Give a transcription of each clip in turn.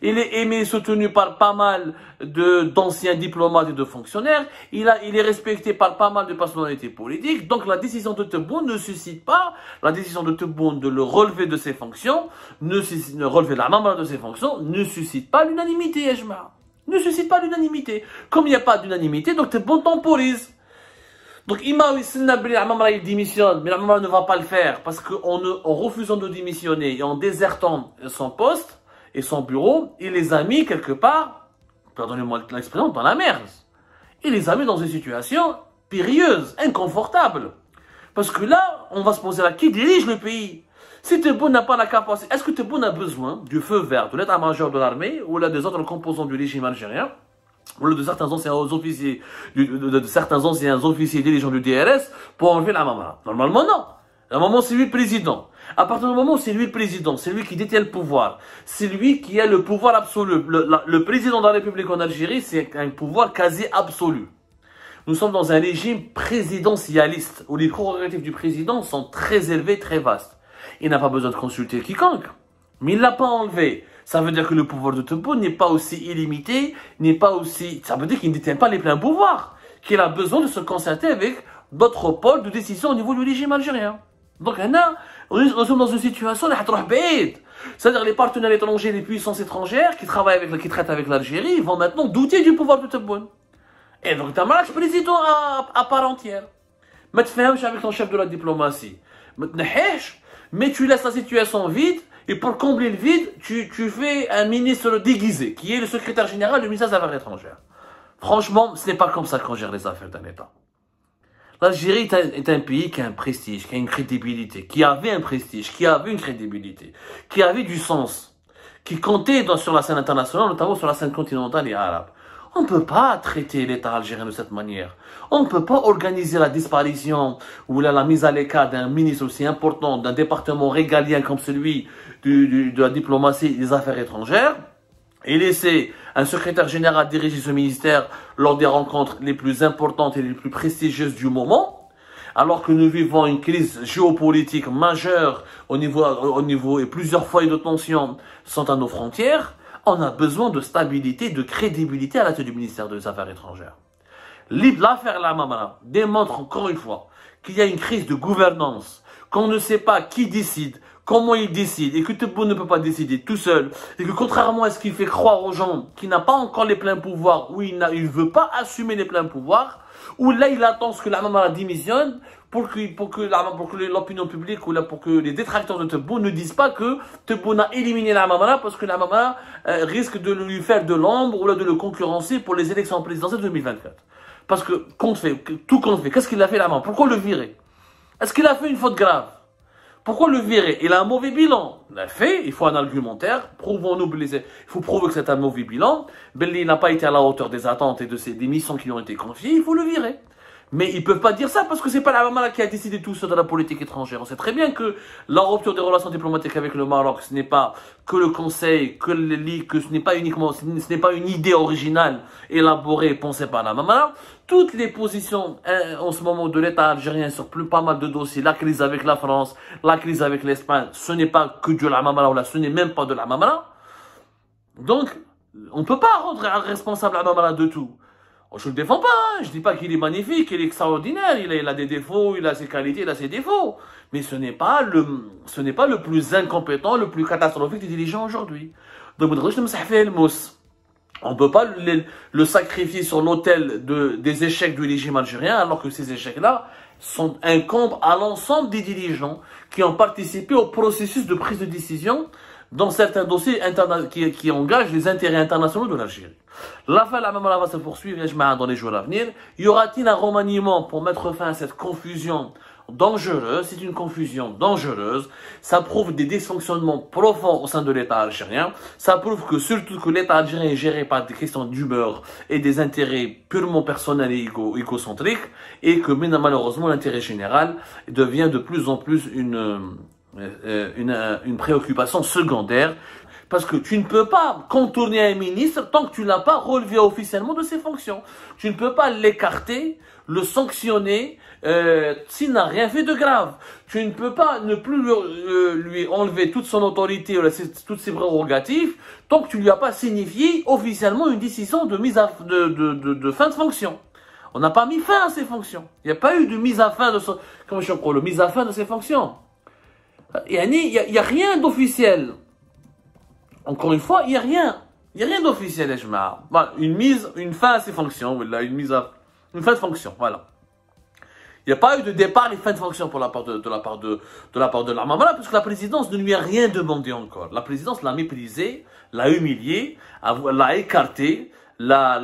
il est aimé et soutenu par pas mal d'anciens diplomates et de fonctionnaires, il est respecté par pas mal de personnalités politiques, donc la décision de Tebboune ne suscite pas, la décision de Tebboune de le relever de ses fonctions, relever la Mamara de ses fonctions, ne suscite pas l'unanimité, Yajma. Ne suscite pas l'unanimité. Comme il n'y a pas d'unanimité, donc Tebboune temporise. Donc, il démissionne, mais la Mamara ne va pas le faire, parce qu'en refusant de démissionner et en désertant son poste et son bureau, il les a mis quelque part, pardonnez-moi l'expression, dans la merde. Il les a mis dans une situation périlleuse, inconfortable. Parce que là, on va se poser là, qui dirige le pays? Si Tebboune n'a pas la capacité, est-ce que Tebboune a besoin du feu vert de l'état-major de l'armée ou là des autres composants du régime algérien? Ou de certains anciens officiers, certains anciens officiers dirigeants du DRS pour enlever la Mamara. Normalement, non. Normalement, c'est lui le président. À partir du moment où c'est lui le président, c'est lui qui détient le pouvoir, c'est lui qui a le pouvoir absolu. Le président de la République en Algérie, c'est un pouvoir quasi absolu. Nous sommes dans un régime présidentialiste où les prérogatives du président sont très élevées, très vastes. Il n'a pas besoin de consulter quiconque, mais il ne l'a pas enlevé. Ça veut dire que le pouvoir de Tebboune n'est pas aussi illimité, ça veut dire qu'il ne détient pas les pleins pouvoirs, qu'il a besoin de se concerter avec d'autres pôles de décision au niveau du régime algérien. Donc, nous sommes dans une situation, c'est-à-dire les partenaires étrangers, les puissances étrangères qui traitent avec l'Algérie, vont maintenant douter du pouvoir de Tebboune. Et donc, tu as un président à part entière. Mais tu fais avec ton chef de la diplomatie. Mais tu laisses la situation vide. Et pour combler le vide, tu fais un ministre déguisé, qui est le secrétaire général du ministère des Affaires étrangères. Franchement, ce n'est pas comme ça qu'on gère les affaires d'un État. L'Algérie est un pays qui a un prestige, qui a une crédibilité, qui avait un prestige, qui avait une crédibilité, qui avait du sens, qui comptait sur la scène internationale, notamment sur la scène continentale et arabe. On ne peut pas traiter l'État algérien de cette manière. On ne peut pas organiser la disparition ou la mise à l'écart d'un ministre aussi important, d'un département régalien comme celui de la diplomatie et des affaires étrangères et laisser un secrétaire général diriger ce ministère lors des rencontres les plus importantes et les plus prestigieuses du moment, alors que nous vivons une crise géopolitique majeure au niveau et plusieurs foyers de tension sont à nos frontières. On a besoin de stabilité, de crédibilité à la tête du ministère des Affaires étrangères. L'affaire La Mamara démontre encore une fois qu'il y a une crise de gouvernance, qu'on ne sait pas qui décide, comment il décide, et que Tebboune ne peut pas décider tout seul, et que contrairement à ce qu'il fait croire aux gens, qu'il n'a pas encore les pleins pouvoirs, ou il ne veut pas assumer les pleins pouvoirs, ou là il attend ce que La Mamara démissionne, pour que l'opinion publique ou là pour que les détracteurs de Tebboune ne disent pas que Tebboune a éliminé la Mamara parce que la Mamara risque de lui faire de l'ombre ou là de le concurrencer pour les élections présidentielles 2024. Parce que tout compte fait, qu'est-ce qu'il a fait la Mamara? Pourquoi le virer? Est-ce qu'il a fait une faute grave? Pourquoi le virer? Il a un mauvais bilan. Il l'a fait, il faut un argumentaire. Il faut prouver que c'est un mauvais bilan. Belli n'a pas été à la hauteur des attentes et des missions qui lui ont été confiées. Il faut le virer. Mais ils ne peuvent pas dire ça parce que c'est pas la Mamara qui a décidé tout ça de la politique étrangère. On sait très bien que la rupture des relations diplomatiques avec le Maroc, ce n'est pas que le Conseil, que ce n'est pas uniquement, ce n'est pas une idée originale élaborée et pensée par la Mamara. Toutes les positions en ce moment de l'État algérien sur pas mal de dossiers, la crise avec la France, la crise avec l'Espagne, ce n'est pas que de la Mamara ou là, ce n'est même pas de la Mamara. Donc, on ne peut pas rendre responsable la Mamara de tout. Je ne le défends pas, hein. Je ne dis pas qu'il est magnifique, qu'il est extraordinaire, il a des défauts, il a ses qualités, il a ses défauts. Mais ce n'est pas le plus incompétent, le plus catastrophique des dirigeants aujourd'hui. Donc, on ne peut pas le sacrifier sur l'autel des échecs du régime algérien, alors que ces échecs-là incombent à l'ensemble des dirigeants qui ont participé au processus de prise de décision dans certains dossiers qui engagent les intérêts internationaux de l'Algérie. L'affaire La Mamara va se poursuivre dans les jours à venir. Y aura-t-il un remaniement pour mettre fin à cette confusion dangereuse? C'est une confusion dangereuse. Ça prouve des dysfonctionnements profonds au sein de l'État algérien. Ça prouve que surtout que l'État algérien est géré par des questions d'humeur et des intérêts purement personnels et égocentriques, et que malheureusement l'intérêt général devient de plus en plus une préoccupation secondaire. Parce que tu ne peux pas contourner un ministre tant que tu ne l'as pas relevé officiellement de ses fonctions. Tu ne peux pas l'écarter, le sanctionner, s'il n'a rien fait de grave. Tu ne peux pas ne plus lui enlever toute son autorité, toutes ses prérogatives, tant que tu ne lui as pas signifié officiellement une décision de mise de fin de fonction. On n'a pas mis fin à ses fonctions. Il n'y a pas eu de mise à fin de son, comment je crois, mise à fin de ses fonctions. Il n'y a rien d'officiel. Encore une fois, il n'y a rien. Il n'y a rien d'officiel, une fin à ses fonctions, voilà, une fin de fonction, voilà. Il n'y a pas eu de départ et fin de fonction pour la part de l'Amamara, parce que la présidence ne lui a rien demandé encore. La présidence l'a méprisé, l'a humilié, l'a écarté, l'a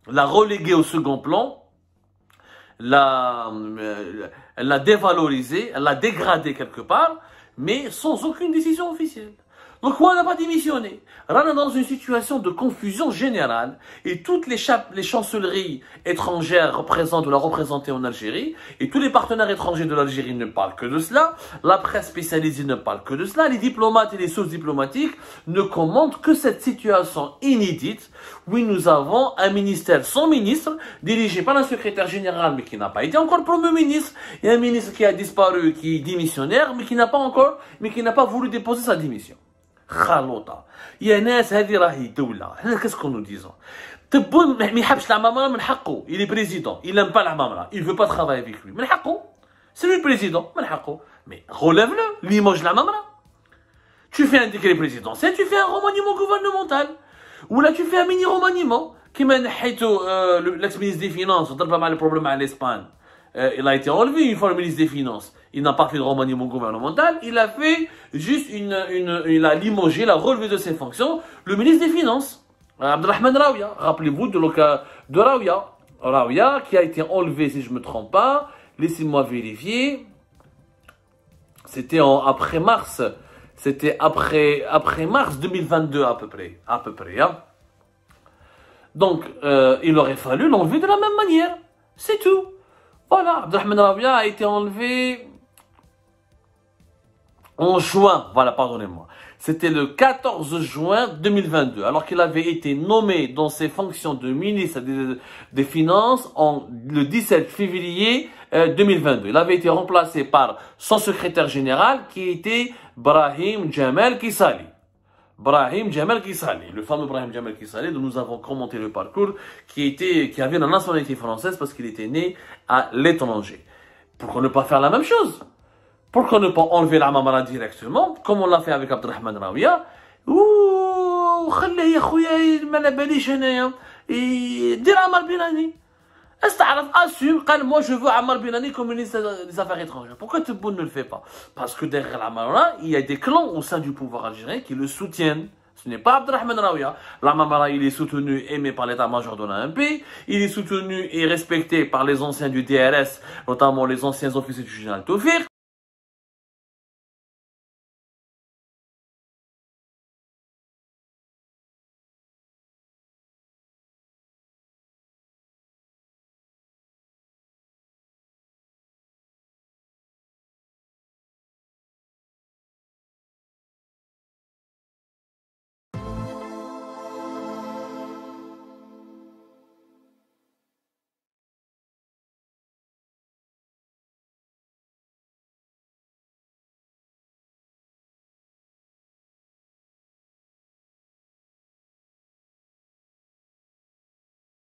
relégué au second plan, elle l'a dévalorisé, elle l'a dégradé quelque part, mais sans aucune décision officielle. Donc, Ouad n'a pas démissionné. Rana est dans une situation de confusion générale et toutes les chancelleries étrangères de la représenter en Algérie et tous les partenaires étrangers de l'Algérie ne parlent que de cela. La presse spécialisée ne parle que de cela. Les diplomates et les sources diplomatiques ne commentent que cette situation inédite où nous avons un ministère sans ministre dirigé par un secrétaire général mais qui n'a pas été encore promu ministre et un ministre qui a disparu, qui est démissionnaire mais qui n'a pas voulu déposer sa démission. خالوطة يا ناس هذه راهي دولة حنا كاسكو نو ديزون تبون ما يحبش العمامرة من حقه il est président il n'aime pas العمامرة il veut pas travailler avec lui من حقه c'est lui le président من حقه mais relève-le limoge العمامرة tu fais un décret présidentiel tu fais un remaniement gouvernemental ou là tu fais un mini remaniement كيما نحيتو l'ex-ministre des finances ضرب مع le problème à l'Espagne il a été enlevé une fois le ministre des Finances. Il n'a pas fait de remaniement gouvernemental. Il a fait juste il a limogé, il a relevé de ses fonctions le ministre des Finances, Abdelrahman Raouia. Rappelez-vous de Raouia. Raouia qui a été enlevé, si je ne me trompe pas. Laissez-moi vérifier. C'était après mars. C'était après mars 2022 à peu près. Hein. Donc, il aurait fallu l'enlever de la même manière. C'est tout. Voilà, Abdelrahman Raouia a été enlevé en juin, voilà, pardonnez-moi. C'était le 14 juin 2022, alors qu'il avait été nommé dans ses fonctions de ministre des Finances le 17 février 2022. Il avait été remplacé par son secrétaire général qui était Brahim Djamal Kissali. Brahim Djamal Kissali, le fameux Brahim Djamal Kissali dont nous avons commenté le parcours, qui avait la nationalité française parce qu'il était né à l'étranger. Pourquoi ne pas faire la même chose? Pourquoi ne pas enlever l'Amamara directement, comme on l'a fait avec Abdelrahman Raouia? Ouh, خليه يا خويا ما على باليش انايا دير عمار بيراني. Assume, moi je veux Ammar Binani comme ministre des Affaires étrangères. Pourquoi Tebboune ne le fait pas? Parce que derrière l'Amamara, il y a des clans au sein du pouvoir algérien qui le soutiennent. Ce n'est pas Abdelrahman Raouia. L'Amamara, il est soutenu, aimé par l'état-major de l'AMP. Il est soutenu et respecté par les anciens du DRS, notamment les anciens officiers du général Taufir.